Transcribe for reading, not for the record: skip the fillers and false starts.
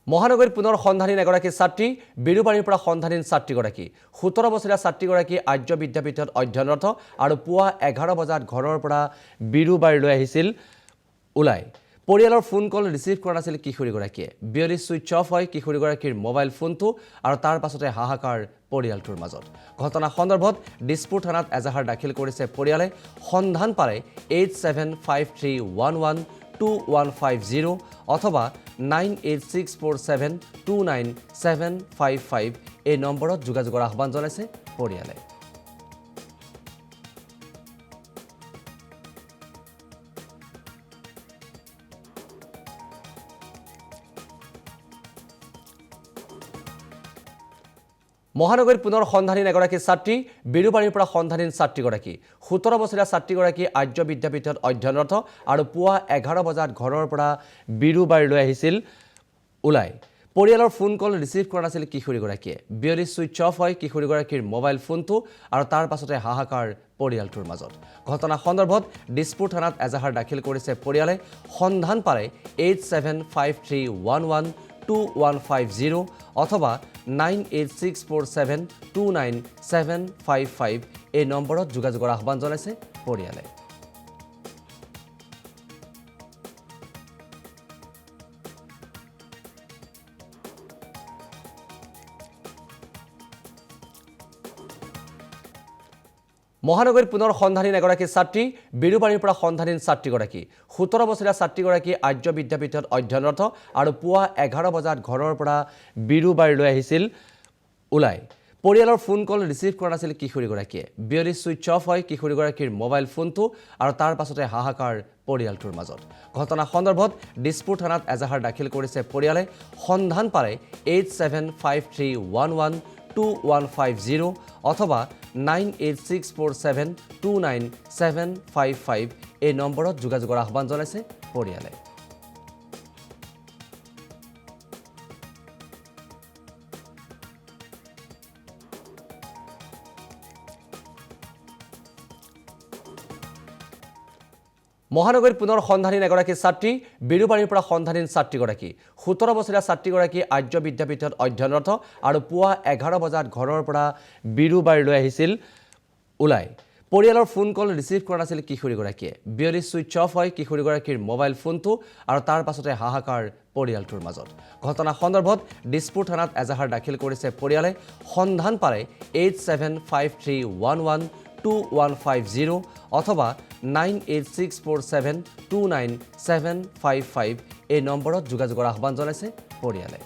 মহানগৰীত পুনৰ সন্ধানহীন এগৰাকী ছাত্ৰী বিৰুবাৰীৰ পৰা সন্ধানহীন ছাত্ৰীগৰাকী 17 বছৰীয়া ছাত্ৰীগৰাকী আৰ্য বিদ্যাপীঠত অধ্যয়নৰত আৰু পুৱা 11 বজাত ঘৰৰ পৰা বিৰুবাৰীলৈ আহিছিল ওলাই পৰিয়ালৰ ফোন কল ৰিচিভ কৰা নাছিল কিশোৰীগৰাকীয়ে বিয়লি সুইচ অফ হয় কিশোৰীগৰাকীৰ মোবাইল ফোনটো আৰু তাৰ পাছতে হাহাকাৰ পৰিয়ালটোৰ মাজত ঘটনা সন্দৰ্ভত দিছপুৰ থানাত এজাহাৰ দাখিল কৰিছে পৰিয়ালে সন্ধান পালে 8753112150 অথবা 9864729755 এই নম্বৰত যোগাযোগৰ আহ্বান জনাইছে পৰিয়ালে মহানগৰীত পুনৰ সন্ধানহীন এগৰাকী ছাত্ৰী বিৰুবাৰীৰ পৰা সন্ধানহীন ছাত্ৰীগৰাকী 17 বছৰীয়া ছাত্ৰীগৰাকী আৰ্য বিদ্যাপীঠত অধ্যয়নৰত আৰু পুৱা 11 বজাত ঘৰৰ পৰা বিৰুবাৰীলৈ আহিছিল ওলাই পৰিয়ালৰ ফোন কল ৰিচিভ কৰা নাছিল কিশোৰীগৰাকীয়ে বিয়লি সুইচ অফ হয় কিশোৰীগৰাকীৰ মোবাইল ফোনটো আৰু তাৰ পাছতে হাহাকাৰ পৰিয়ালটোৰ মাজত ঘটনা সন্দৰ্ভত দিছপুৰ থানাত এজাহাৰ দাখিল কৰিছে পৰিয়ালে সন্ধান পালে 8753112150 অথবা 9864729755 এই নম্বৰত যোগাযোগৰ আহ্বান জনাইছে পৰিয়ালে মহানগৰীত পুনৰ সন্ধানহীন এগৰাকী ছাত্ৰী বিৰুবাৰীৰ পৰা সন্ধানহীন ছাত্ৰীগৰাকী 17 বছৰীয়া ছাত্ৰীগৰাকী আৰ্য বিদ্যাপীঠত অধ্যয়নৰত আৰু পুৱা 11 বজাত ঘৰৰ পৰা বিৰুবাৰীলৈ আহিছিল ওলাই পৰিয়ালৰ ফোন কল ৰিচিভ কৰা নাছিল কিশোৰীগৰাকীয়ে বিয়লি সুইচ অফ হয় কিশোৰীগৰাকীৰ মোবাইল ফোনটো আৰু তাৰ পাছতে হাহাকাৰ পৰিয়ালটোৰ মাজত ঘটনা সন্দৰ্ভত দিছপুৰ থানাত এজাহাৰ দাখিল কৰিছে পৰিয়ালে সন্ধান পালে 8753112150 অথবা 9864729755 এই নম্বৰত যোগাযোগৰ আহ্বান জনাইছে পৰিয়ালে মহানগৰীত পুনৰ সন্ধানহীন এগৰাকী ছাত্ৰী বিৰুবাৰীৰ পৰা সন্ধানহীন ছাত্ৰীগৰাকী 17 বছৰীয়া ছাত্ৰীগৰাকী আৰ্য বিদ্যাপীঠত অধ্যয়নৰত আৰু পুৱা 11 বজাত ঘৰৰ পৰা বিৰুবাৰীলৈ আহিছিল ওলাই পৰিয়ালৰ ফোন কল ৰিচিভ কৰা নাছিল কিশোৰীগৰাকীয়ে বিয়লি সুইচ অফ হয় কিশোৰীগৰাকীৰ মোবাইল ফোনটো আৰু তাৰ পাছতে হাহাকাৰ পৰিয়ালটোৰ মাজত ঘটনা সন্দৰ্ভত দিছপুৰ থানাত এজাহাৰ দাখিল কৰিছে পৰিয়ালে সন্ধান পালে 8753112150 অথবা 9864729755 এই নম্বৰত যোগাযোগৰ আহ্বান জনাইছে পৰিয়ালে